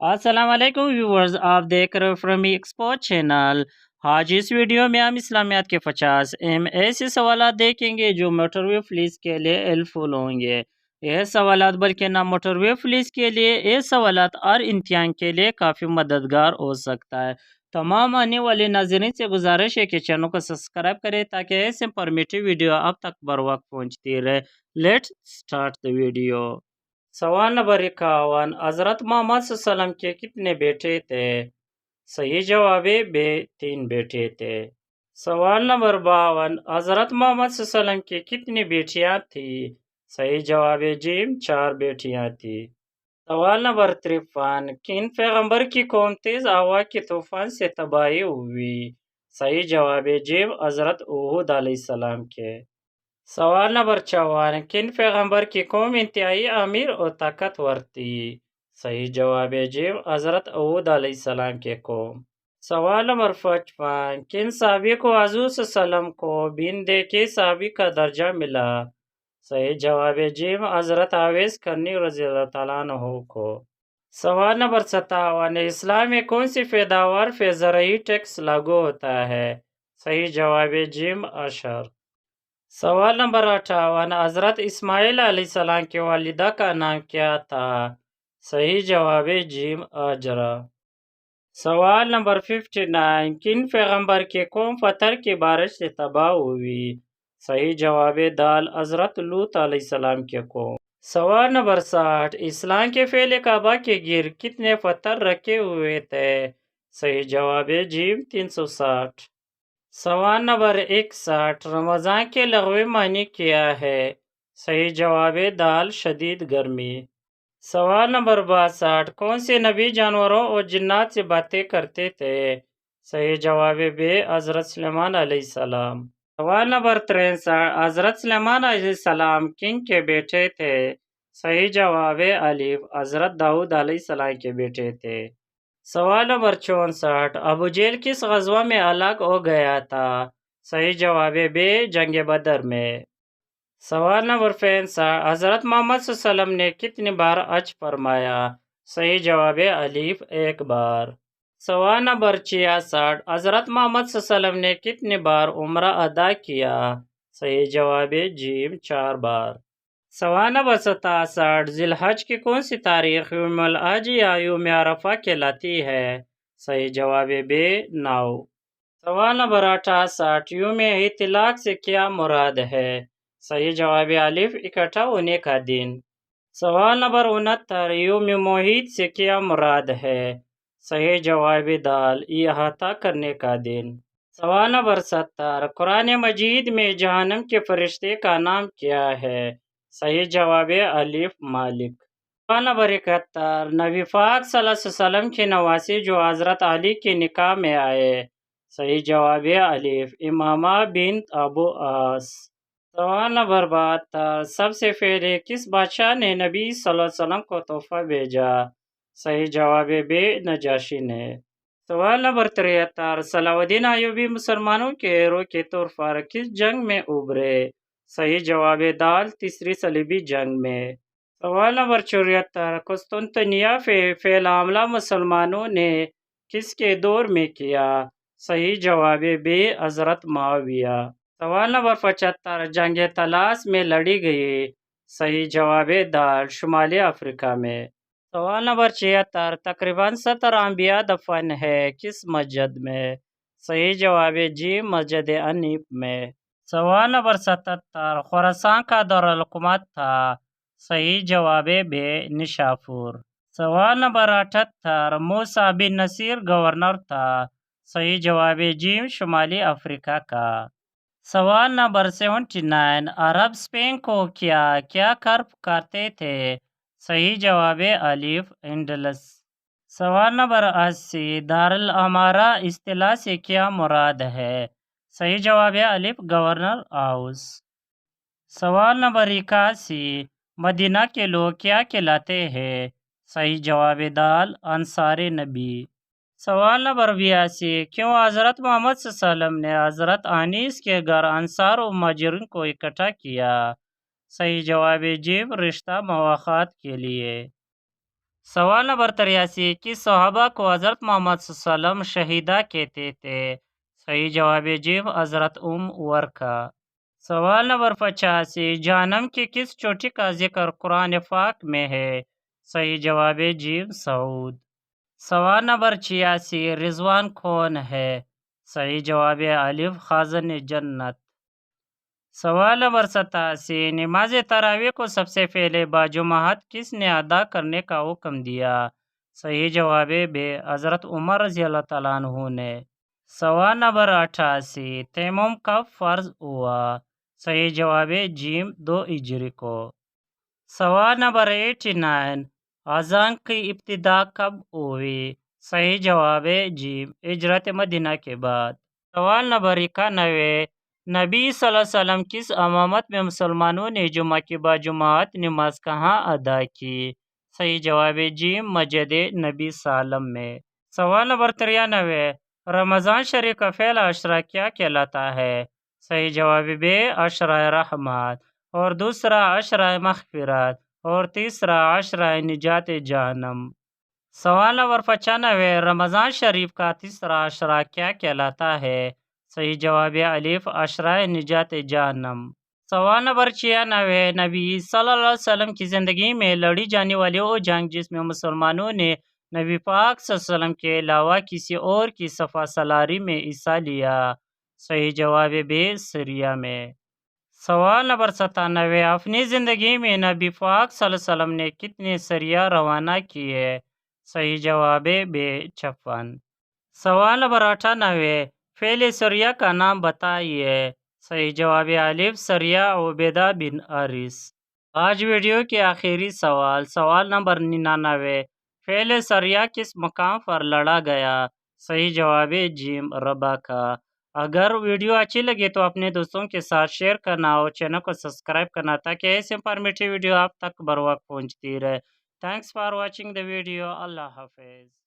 السلام علیکم ویورز، آپ دیکھ رہے ہو فرمی ایکسپورٹ چینل۔ آج اس ویڈیو میں ہم اسلامیات کے 50 ایسے سوالات دیکھیں گے جو موٹر وے پولیس کے لیے ہیلپفل ہوں گے۔ یہ سوالات بلکہ نہ موٹر وے پولیس کے لیے، یہ سوالات ہر امتحان کے لیے کافی مددگار ہو سکتا ہے۔ تمام آنے والے ناظرین سے گزارش ہے کہ چینل کو سبسکرائب کریں تاکہ ایسے انفارمیٹیو ویڈیو آپ تک بر وقت پہنچتی رہے۔ Let's start the video. سوال نمبر 51، حضرت محمد صلی اللہ علیہ وسلم کے کتنے بیٹے تھے؟ صحیح جواب ہے بے، 3 بیٹے تھے۔ سوال نمبر 52، حضرت محمد صلی اللہ علیہ وسلم کی کتنی بیٹیاں تھیں؟ صحیح جواب ہے جیم، 4 بیٹیاں تھیں۔ سوال نمبر 53، کن پیغمبر کی قوم تیز ہوا کے طوفان سے تباہی ہوئی؟ صحیح جواب ہے جیم، حضرت ہود علیہ السلام کے۔ سوال نمبر 54، کن پیغمبر کی قوم انتہائی امیر اور طاقتور تھی؟ صحیح جواب ہے جیم، حضرت ہود علیہ السلام کے قوم۔ سوال نمبر 55، کن صحابی کو حضور صلی اللہ علیہ وسلم کو بین دے کے صحابی کا درجہ ملا؟ صحیح جواب ہے جیم، حضرت اویس کرنی رضی اللہ تعالیٰ عنہ کو۔ سوال نمبر 57، اسلام میں کون سی پیداوار پہ زرعی ٹیکس لاگو ہوتا ہے؟ صحیح جواب ہے جیم، عشر۔ سوال نمبر 58، حضرت اسماعیل علیہ السلام کی والدہ کا نام کیا تھا؟ صحیح جواب ہے جیم، ہاجرہ۔ سوال نمبر 59، کن پیغمبر کی قوم پتھر کی بارش سے تباہ ہوئی؟ صحیح جواب ہے دال، حضرت لوط علیہ السلام کی قوم۔ سوال نمبر 60، اسلام کے پہلے کعبہ کے گرد کتنے پتھر رکھے ہوئے تھے؟ صحیح جواب ہے جیم، 360۔ سوال نمبر 61، رمضان کے لغوی معنی کیا ہے؟ صحیح جواب ہے دال، شدید گرمی۔ سوال نمبر 62، کون سے نبی جانوروں اور جنات سے باتیں کرتے تھے؟ صحیح جواب ہے بے، حضرت سلیمان علیہ السلام۔ سوال نمبر 63، حضرت سلیمان علیہ السلام کن کے بیٹے تھے؟ صحیح جواب ہے الف، حضرت داؤد علیہ السلام کے بیٹے تھے۔ سوال نمبر 64، ابو جہل کس غزوہ میں ہلاک ہو گیا تھا؟ صحیح جواب ہے بے، جنگ بدر میں۔ سوال نمبر 65، حضرت محمد صلی اللہ علیہ وسلم نے کتنی بار حج فرمایا؟ صحیح جواب ہے الف، 1 بار۔ سوال نمبر 66، حضرت محمد صلی اللہ علیہ وسلم نے کتنی بار عمرہ ادا کیا؟ صحیح جواب ہے جیم، 4 بار۔ سوال نمبر 67، ذی الحج کی کون سی تاریخ یوم الحج یا یوم عرفہ کہلاتی ہے؟ صحیح جواب ہے بے، 9۔ سوال نمبر 68، یوم اطلاق سے کیا مراد ہے؟ صحیح جواب ہے الف، اکٹھا ہونے کا دن۔ سوال نمبر 69، یوم موعید سے کیا مراد ہے؟ صحیح جواب ہے دال، احاطہ کرنے کا دن۔ سوال نمبر 70، قرآن مجید میں جہنم کے فرشتے کا نام کیا ہے؟ صحیح جواب ہے الف، مالک۔ سوال نمبر 71، نبی پاک صلی اللہ علیہ وسلم کے نواسے جو حضرت علی کے نکاح میں آئے؟ صحیح جواب ہے الف، امامہ بنت ابو عاص۔ سوال نمبر 72، سب سے پہلے کس بادشاہ نے نبی صلی اللہ علیہ وسلم کو تحفہ بھیجا؟ صحیح جواب ہے بے، نجاشی نے۔ سوال نمبر 73، صلاح الدین ایوبی مسلمانوں کے ہیرو کے طور پر کس جنگ میں ابھرے؟ صحیح جواب ہے دال، تیسری صلیبی جنگ میں۔ سوال نمبر 74، قسطنطنیہ پہ پہلا حملہ مسلمانوں نے کس کے دور میں کیا؟ صحیح جواب ہے بے، حضرت معاویہ۔ سوال نمبر 75، جنگ طلاس میں لڑی گئی؟ صحیح جواب ہے دال، شمالی افریقہ میں۔ سوال نمبر 76، تقریباً 70 انبیاء دفن ہے کس مسجد میں؟ صحیح جواب ہے جی، مسجد حنیف میں۔ سوال نمبر 77، خراسان کا دارالحکومت تھا؟ صحیح جواب ہے بے، نشاپور۔ سوال نمبر 78، موسیٰ بن نصیر گورنر تھا؟ صحیح جواب ہے جیم، شمالی افریقہ کا۔ سوال نمبر 79، عرب اسپین کو کیا کر پکارتے تھے؟ صحیح جواب ہے الف، انڈلس۔ سوال نمبر 80، دارالامارہ اصطلاح سے کیا مراد ہے؟ صحیح جواب ہے الف، گورنر ہاؤس۔ سوال نمبر 81، مدینہ کے لوگ کیا کہلاتے ہیں؟ صحیح جواب ہے دال، انصار نبی۔ سوال نمبر 82، کیوں حضرت محمد صلی اللہ علیہ وسلم نے حضرت انیس کے گھر انصار و مہاجرین کو اکٹھا کیا؟ صحیح جواب ہے جیم، رشتہ مواخات کے لیے۔ سوال نمبر 83 کس صحابہ کو حضرت محمد صلی اللہ علیہ وسلم شہیدہ کہتے تھے؟ صحیح جواب جیم حضرت ورقہ۔ سوال نمبر 85 جہنم کی کس چوٹی کا ذکر قرآن پاک میں ہے؟ صحیح جواب جیم سعود۔ سوال نمبر 86 رضوان کون ہے؟ صحیح جواب الف خازن جنت۔ سوال نمبر 87 نماز تراویح کو سب سے پہلے باجماعت کس نے ادا کرنے کا حکم دیا؟ صحیح جواب بے حضرت عمر رضی اللہ تعالیٰ عنہ نے۔ سوال نمبر 88 تیمم کب فرض ہوا؟ صحیح جواب جیم 2 ہجری کو۔ سوال نمبر 89 اذان کی ابتدا کب ہوئی؟ صحیح جواب جیم ہجرت مدینہ کے بعد۔ سوال نمبر 91 نبی صلی اللہ علیہ وسلم کس امامت میں مسلمانوں نے جمعہ کی باجماعت نماز کہاں ادا کی؟ صحیح جواب جیم مسجد نبی سالم میں۔ سوال نمبر 93 رمضان شریف کا پہلا عشرہ کیا کہلاتا ہے؟ صحیح جواب بے عشرہ رحمت، اور دوسرا عشرہ مغفرت، اور تیسرا عشرہ نجات جہنم۔ سوال نمبر 95 رمضان شریف کا تیسرا عشرہ کیا کہلاتا ہے؟ صحیح جواب الف عشرہ نجات جہنم۔ سوال نمبر 96 نبی صلی اللہ علیہ وسلم کی زندگی میں لڑی جانے والی وہ جنگ جس میں مسلمانوں نے نبی پاک صلی اللہ علیہ وسلم کے علاوہ کسی اور کی صفحہ سالاری میں حصہ لیا؟ صحیح جواب بے سریہ میں۔ سوال نمبر 97 اپنی زندگی میں نبی پاک صلی اللہ علیہ وسلم نے کتنے سریہ روانہ کیے؟ صحیح جواب بے 56۔ سوال نمبر 98 پہلے سریہ کا نام بتائیے؟ صحیح جواب الف سریہ عبیدہ بن حارث۔ آج ویڈیو کے آخری سوال نمبر 99 پہلے سریہ کس مقام پر لڑا گیا؟ صحیح جواب جیم ربا کا۔ اگر ویڈیو اچھی لگے تو اپنے دوستوں کے ساتھ شیئر کرنا اور چینل کو سبسکرائب کرنا تاکہ ایسے انفارمیٹیو ویڈیو آپ تک بر وقت پہنچتی رہے۔ Thanks for watching the video. اللہ حافظ۔